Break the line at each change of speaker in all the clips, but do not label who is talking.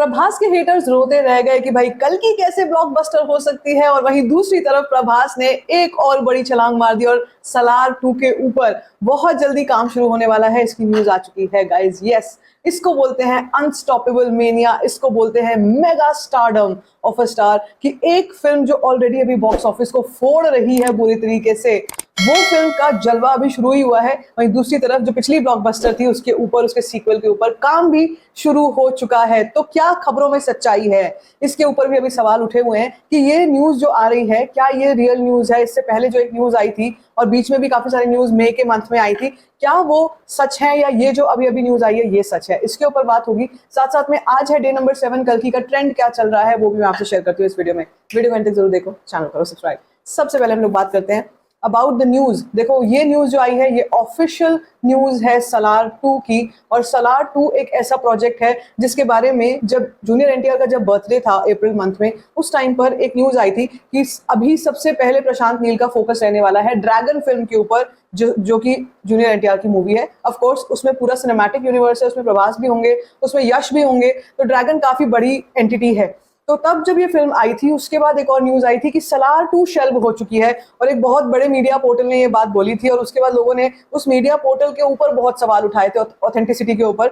प्रभास के हेटर्स रोते रह गए कि भाई कल्कि कैसे ब्लॉकबस्टर हो सकती है, और वहीं दूसरी तरफ प्रभास ने एक और बड़ी छलांग मार दी और सलार 2 के ऊपर बहुत जल्दी काम शुरू होने वाला है। इसकी न्यूज आ चुकी है गाइस। यस, इसको बोलते हैं अनस्टॉपेबल मेनिया, इसको बोलते हैं mega stardom of a star, कि एक फिल्म जो ऑलरेडी अभी बॉक्स ऑफिस को फोड़ रही है बुरी तरीके से, वो फिल्म का जलवा अभी शुरू ही हुआ है। वहीं दूसरी तरफ जो पिछली ब्लॉकबस्टर थी उसके ऊपर, उसके सीक्वल के ऊपर काम भी शुरू हो चुका है। तो क्या खबरों में सच्चाई है, इसके ऊपर भी अभी सवाल उठे हुए हैं कि ये न्यूज जो आ रही है क्या ये रियल न्यूज है। इससे पहले जो एक न्यूज आई थी और बीच में भी काफी सारी न्यूज मई के मंथ में आई थी, क्या वो सच है या ये जो अभी अभी न्यूज आई है ये सच है, इसके ऊपर बात होगी। साथ साथ में आज है डे नंबर 7, कल्कि का ट्रेंड क्या चल रहा है वो भी मैं आपसे शेयर करती हूँ इस वीडियो में। वीडियो को अंत तक जरूर देखो, चैनल करो सब्सक्राइब। सबसे पहले हम लोग बात करते हैं अबाउट द न्यूज। देखो ये न्यूज जो आई है ये ऑफिशियल न्यूज है सलार 2 की, और सलार 2 एक ऐसा प्रोजेक्ट है जिसके बारे में जब जूनियर एनटीआर का जब बर्थडे था अप्रैल मंथ में, उस टाइम पर एक न्यूज आई थी कि अभी सबसे पहले प्रशांत नील का फोकस रहने वाला है ड्रैगन फिल्म के ऊपर, जो कि जूनियर एनटीआर की मूवी है। ऑफ कोर्स उसमें पूरा सिनेमैटिक यूनिवर्स है, उसमें प्रभास भी होंगे, उसमें यश भी होंगे, तो ड्रैगन काफी बड़ी एंटिटी है। तो तब जब ये फिल्म आई थी उसके बाद एक और न्यूज आई थी कि सलार 2 शेल्व हो चुकी है, और एक बहुत बड़े मीडिया पोर्टल ने ये बात बोली थी, और उसके बाद लोगों ने उस मीडिया पोर्टल के ऊपर बहुत सवाल उठाए थे ऑथेंटिसिटी के ऊपर।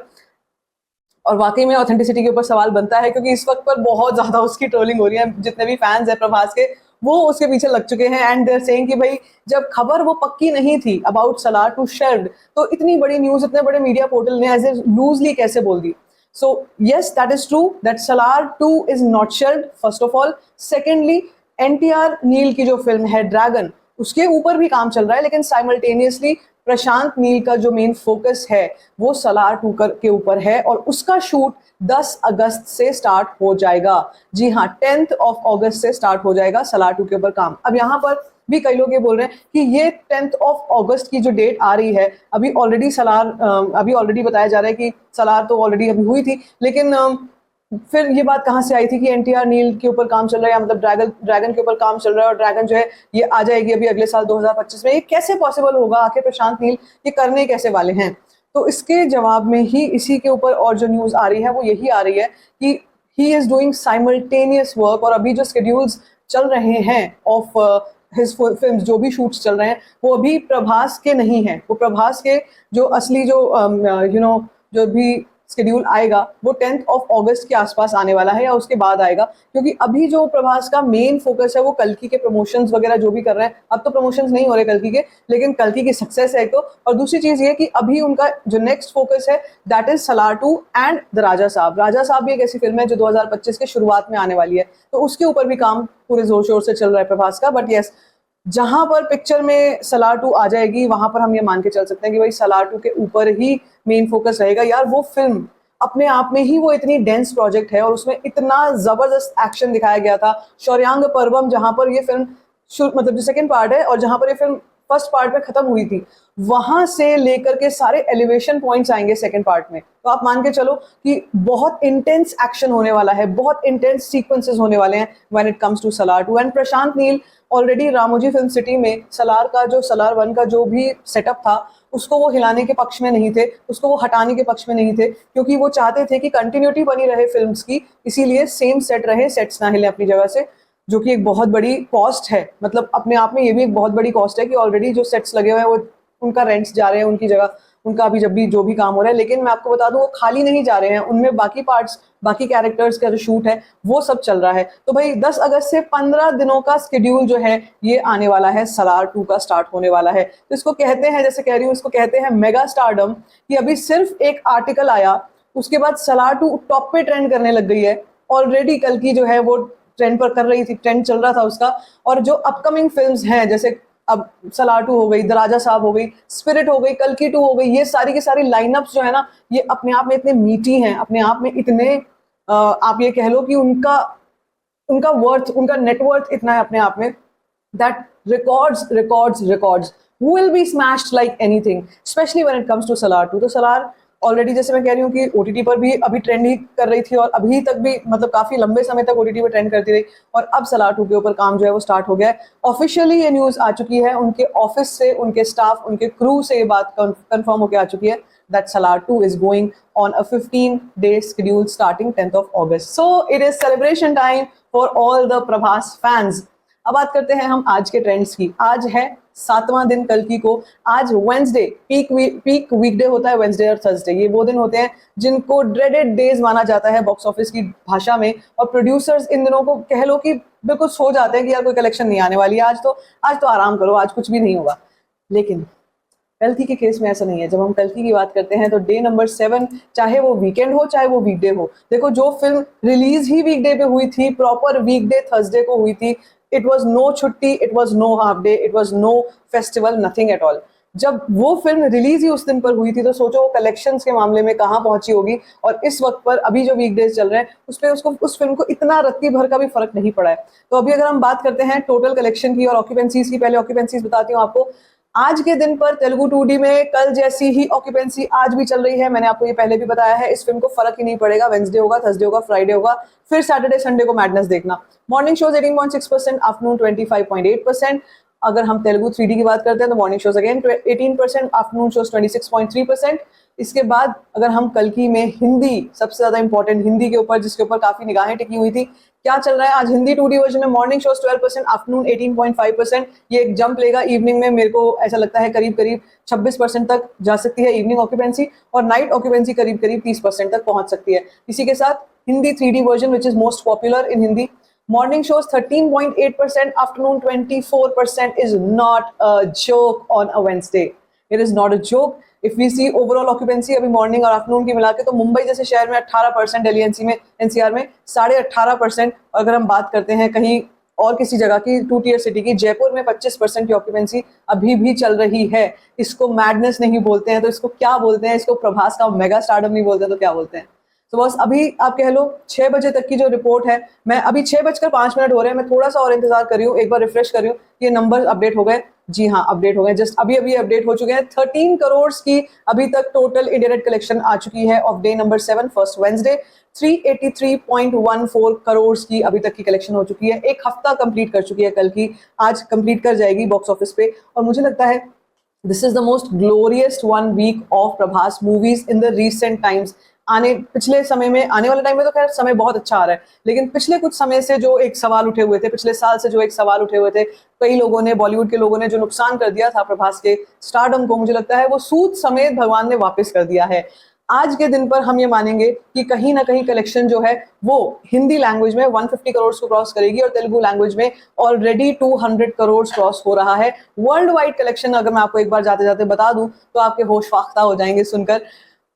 और वाकई में ऑथेंटिसिटी के ऊपर सवाल बनता है, क्योंकि इस वक्त पर बहुत ज्यादा उसकी ट्रोलिंग हो रही है। जितने भी फैंस हैं प्रभास के वो उसके पीछे लग चुके हैं, एंड देयर सेइंग कि भाई जब खबर वो पक्की नहीं थी अबाउट सलार 2 शेल्व्ड, तो इतनी बड़ी न्यूज इतने बड़े मीडिया पोर्टल ने एज ए लूजली कैसे बोल दी। So yes, that is true that Salar 2 is not shelved, first of all. Secondly, NTR नील की जो फिल्म है ड्रैगन, उसके ऊपर भी काम चल रहा है, लेकिन साइमल्टेनियसली प्रशांत नील का जो मेन फोकस है वो सलार 2 के ऊपर है, और उसका शूट 10 अगस्त से स्टार्ट हो जाएगा। जी हाँ, 10th ऑफ अगस्त से स्टार्ट हो जाएगा सलार 2 के ऊपर काम। अब यहाँ पर भी कई लोग ये बोल रहे हैं कि ये 10th ऑफ अगस्त की जो डेट आ रही है, अभी ऑलरेडी बताया जा रहा है कि सलार तो ऑलरेडी अभी हुई थी, लेकिन फिर ये बात कहाँ से आई थी कि एनटीआर नील के ऊपर काम चल रहा है, या मतलब ड्रैगन के ऊपर काम चल रहा है, और ड्रैगन जो है ये आ जाएगी अभी अगले साल 2025 में। ये कैसे पॉसिबल होगा, आखिर प्रशांत नील ये करने कैसे वाले हैं? तो इसके जवाब में ही इसी के ऊपर और जो न्यूज आ रही है वो यही आ रही है कि he is doing simultaneous work, और अभी जो शेड्यूल्स चल रहे हैं ऑफ हिज फिल्म्स, जो भी शूट्स चल रहे हैं वो अभी प्रभास के नहीं है। वो प्रभास के जो असली जो जो भी शेड्यूल आएगा वो 10th ऑफ अगस्त के आसपास आने वाला है, या उसके बाद आएगा, क्योंकि अभी जो प्रभास का मेन फोकस है वो कल्कि के प्रमोशंस वगैरह जो भी कर रहे हैं। अब तो प्रमोशंस नहीं हो रहे कल्कि के, लेकिन कल्कि की सक्सेस है एक तो, और दूसरी चीज ये कि अभी उनका जो नेक्स्ट फोकस है that is Salaar 2 and the Raja Saab. Raja साहब भी एक ऐसी फिल्म है जो 2025 के शुरुआत में आने वाली है, तो उसके ऊपर भी काम पूरे जोर शोर से चल रहा है प्रभास का। बट यस, जहां पर पिक्चर में सलार 2 आ जाएगी वहां पर हम ये मान के चल सकते हैं कि भाई सलार 2 के ऊपर ही मेन फोकस रहेगा। यार वो फिल्म अपने आप में ही वो इतनी डेंस प्रोजेक्ट है, और उसमें इतना जबरदस्त एक्शन दिखाया गया था। शौर्यांग पर्वम, जहां पर ये फिल्म मतलब जो सेकंड पार्ट है और जहां पर ये फिल्म फर्स्ट पार्ट में खत्म हुई थी, वहां से लेकर के सारे एलिवेशन पॉइंट्स आएंगे सेकंड पार्ट में। तो आप मान के चलो कि बहुत इंटेंस एक्शन होने वाला है, बहुत इंटेंस सीक्वेंसेस होने वाले हैं when it comes to Salaar 2। And Prashanth Neel already Ramoji film city में सलार 1 का जो भी सेटअप था उसको वो हिलाने के पक्ष में नहीं थे, उसको वो हटाने के पक्ष में नहीं थे, क्योंकि वो चाहते थे कि कंटिन्यूटी बनी रहे फिल्म्स की, इसीलिए सेम सेट रहे, सेट्स ना हिले अपनी जगह से, जो कि एक बहुत बड़ी कॉस्ट है। मतलब अपने आप में ये भी एक बहुत बड़ी कॉस्ट है कि ऑलरेडी जो सेट्स लगे हुए हैं वो उनका रेंट्स जा रहे हैं उनकी जगह, उनका अभी जब भी जो भी काम हो रहा है। लेकिन मैं आपको बता दूं वो खाली नहीं जा रहे हैं, उनमें बाकी पार्ट्स, बाकी कैरेक्टर्स का जो शूट है वो सब चल रहा है। तो भाई 10 अगस्त से 15 दिनों का शेड्यूल जो है ये आने वाला है, सलार 2 का स्टार्ट होने वाला है। तो इसको कहते हैं, जैसे कह रही हूँ, इसको कहते हैं मेगा स्टारडम, कि अभी सिर्फ एक आर्टिकल आया उसके बाद सलार 2 टॉप पे ट्रेंड करने लग गई है। ऑलरेडी कल की जो है वो ट्रेंड पर कर रही थी, ट्रेंड चल रहा था उसका, और जो अपकमिंग फिल्म्स हैं जैसे अब सलार 2 हो गई, द राजा साहब हो गई, स्पिरिट हो गई, कल्कि 2 हो गई, ये सारी की सारी लाइनअप्स जो है ना ये अपने आप में इतने मीठी हैं, अपने आप में इतने आप ये कह लो कि उनका वर्थ, उनका नेटवर्थ इतना है अपने आप में, that records will be smashed like anything, especially when it comes to Salaar 2। तो सलार ऑलरेडी जैसे मैं कह रही हूँ कि ओटीटी पर भी अभी ट्रेंड ही कर रही थी और अभी तक भी मतलब काफी लंबे समय तक ओटीटी पर ट्रेंड करती रही, और अब सलार 2 के ऊपर काम जो है वो स्टार्ट हो गया है। ऑफिशियली ये न्यूज आ चुकी है, उनके ऑफिस से, उनके स्टाफ, उनके क्रू से ये बात कंफर्म होकर आ चुकी है that Salar 2 is going on a 15-day schedule starting 10th of August. So it is celebration time for all the Prabhas fans. अब बात करते हैं हम आज के ट्रेंड्स की। आज है 7वां दिन कल्कि को। आज वेंसडे, पीक वीकडे होता है वेंसडे और थर्सडे। ये वो दिन होते हैं जिनको ड्रेडेड डेज माना जाता है बॉक्स ऑफिस की भाषा में, और प्रोड्यूसर्स इन दिनों को कह लो कि बिल्कुल सो जाते हैं कि यार कोई कलेक्शन नहीं आने वाली है, आज तो आराम करो, आज कुछ भी नहीं होगा। लेकिन कल्कि के केस में ऐसा नहीं है। जब हम कल्कि की बात करते हैं तो डे नंबर 7, चाहे वो वीकेंड हो चाहे वो वीकडे हो, देखो जो फिल्म रिलीज ही वीकडे पे हुई थी, प्रॉपर वीकडे थर्सडे को हुई थी, इट वाज नो छुट्टी, it was no half day, it was no festival, nothing at all. जब वो फिल्म रिलीज ही उस दिन पर हुई थी तो सोचो वो कलेक्शंस के मामले में कहाँ पहुंची होगी। और इस वक्त पर अभी जो वीकडेज चल रहे हैं उस पर उस फिल्म को इतना रत्ती भर का भी फर्क नहीं पड़ा है। तो अभी अगर हम बात करते हैं टोटल कलेक्शन की और ऑक्यूपेंसीज की, पहले ऑक्यूपेंसीज बताती हूँ आपको। आज के दिन पर तेलुगु 2D में कल जैसी ही ऑक्यूपेंसी आज भी चल रही है। मैंने आपको ये पहले भी बताया है, इस फिल्म को फर्क ही नहीं पड़ेगा, वेंसडे होगा, थर्सडे होगा, फ्राइडे होगा, फिर सैटरडे संडे को मैडनेस देखना। Morning shows 18.6%, afternoon 25.8%। अगर हम तेलुगु 3D की बात करते हैं तो morning shows again 18%, afternoon shows 26.3%। इसके बाद अगर हम कल्कि में हिंदी, सबसे ज्यादा इंपॉर्टेंट हिंदी के ऊपर, जिसके ऊपर काफी निगाहें टिकी हुई थी, क्या चल रहा है आज हिंदी 2D वर्जन में? Morning shows 12%, afternoon 18.5%। ये एक जंप लेगा इवनिंग में, मेरे को ऐसा लगता है करीब करीब 26% तक जा सकती है इवनिंग ऑक्यूपेंसी, और नाइट ऑक्यूपेंसी करीब करीब 30% तक पहुंच सकती है। इसी के साथ Hindi 3D version which is most popular in Hindi, morning shows 13.8%, afternoon 24% is not a joke on a Wednesday. It is not a joke. If we see overall occupancy अभी मॉर्निंग और आफ्टरनून की मिला के, तो मुंबई जैसे शहर में 18%, दिल्ली एनसीआर में 18.5%। अगर हम बात करते हैं कहीं और किसी जगह की 2 टियर सिटी की, जयपुर में 25% की ऑक्यूपेंसी अभी भी चल रही है। इसको मैडनेस नहीं बोलते हैं तो इसको क्या बोलते हैं? इसको प्रभास का मेगा स्टारडम नहीं बोलते तो क्या बोलते हैं? तो बस अभी आप कह लो 6 बजे तक की जो रिपोर्ट है, मैं अभी 6:05 हो रहे हैं, मैं थोड़ा सा और इंतजार कर रही हूँ, एक बार रिफ्रेश कर रही हूँ, ये नंबर अपडेट हो गए। जी हाँ, अपडेट हो गए, जस्ट अभी अभी अपडेट हो चुके हैं। 13 करोड़ की अभी तक टोटल इंडायरेक्ट कलेक्शन आ चुकी है of day number 7, first Wednesday. 383.14 crore की अभी तक की कलेक्शन हो चुकी है। एक हफ्ता कंप्लीट कर चुकी है कल की, आज कंप्लीट कर जाएगी बॉक्स ऑफिस पे। और मुझे लगता है this is the most glorious 1 week of Prabhas movies in the recent times. पिछले समय में, आने वाले टाइम में तो खैर समय बहुत अच्छा आ रहा है, लेकिन पिछले कुछ समय से जो एक सवाल उठे हुए थे, पिछले साल से जो एक सवाल उठे हुए थे, कई लोगों ने, बॉलीवुड के लोगों ने जो नुकसान कर दिया था प्रभास के स्टारडम को, मुझे लगता है वो सूद समेत भगवान ने वापस कर दिया है। आज के दिन पर हम ये मानेंगे कि कहीं ना कहीं कलेक्शन जो है वो हिंदी लैंग्वेज में 150 करोड़ को क्रॉस करेगी, और तेलुगु लैंग्वेज में ऑलरेडी 200 करोड़ क्रॉस हो रहा है। वर्ल्ड वाइड कलेक्शन अगर मैं आपको एक बार जाते जाते बता दूं तो आपके होश फाख्ता हो जाएंगे सुनकर।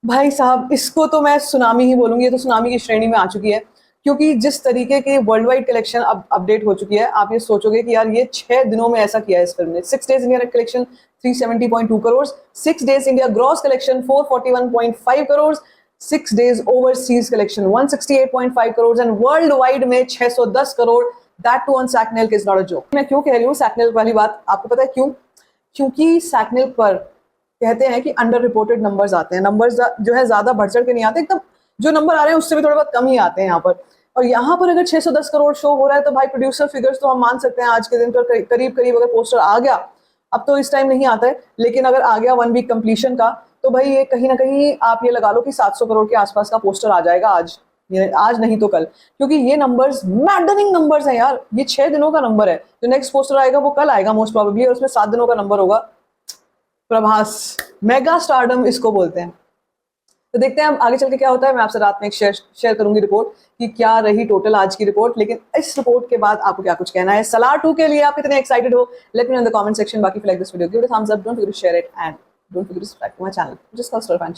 भाई साहब, इसको तो मैं सुनामी ही बोलूंगी, ये तो सुनामी की श्रेणी में आ चुकी है, क्योंकि जिस तरीके की वर्ल्ड वाइड कलेक्शन अब अपडेट हो चुकी है, आप ये सोचोगे कि यार ये 6 दिनों में ऐसा किया है इस फिल्म ने। 6 days India collection 370.2 crore, 6 days India gross collection 441.5 crore, 6 days overseas collection 168.5 crore, and worldwide में 610 crore, that too on Sacnilk is not a joke. मैं क्यों कह रही हूँ सैकनेल वाली बात, आपको पता है क्यों? क्योंकि सैकनेल पर कहते हैं कि अंडर रिपोर्टेड नंबर्स आते हैं, नंबर्स जो है ज्यादा बढ़ चढ़ के नहीं आते, एकदम जो नंबर आ रहे हैं उससे भी थोड़े बहुत कम ही आते हैं यहाँ पर। और यहाँ पर अगर 610 करोड़ शो हो रहा है तो भाई प्रोड्यूसर फिगर्स तो हम मान सकते हैं आज के दिन पर करीब करीब अगर पोस्टर आ गया, अब तो इस टाइम नहीं आता है, लेकिन अगर आ गया 1 वीक कंप्लीशन का, तो भाई ये कहीं ना कहीं आप ये लगा लो कि 700 करोड़ के आसपास का पोस्टर आ जाएगा आज नहीं तो कल, क्योंकि ये नंबर्स मैडनिंग नंबर्स हैं यार। ये 6 दिनों का नंबर है, जो नेक्स्ट पोस्टर आएगा वो कल आएगा मोस्ट प्रोबेबली, और उसमें 7 दिनों का नंबर होगा। प्रभास मेगा स्टारडम इसको बोलते हैं। तो देखते हैं हम आगे चल के क्या होता है। मैं आपसे रात में एक शेयर करूंगी रिपोर्ट कि क्या रही टोटल आज की रिपोर्ट, लेकिन इस रिपोर्ट के बाद आपको क्या कुछ कहना है सलार 2 के लिए, आप कितने एक्साइटेड हो? Let me know in the comment section. बाकी like this video, give it a thumbs up, don't forget to share it, and don't forget to subscribe to my channel, just call star fan.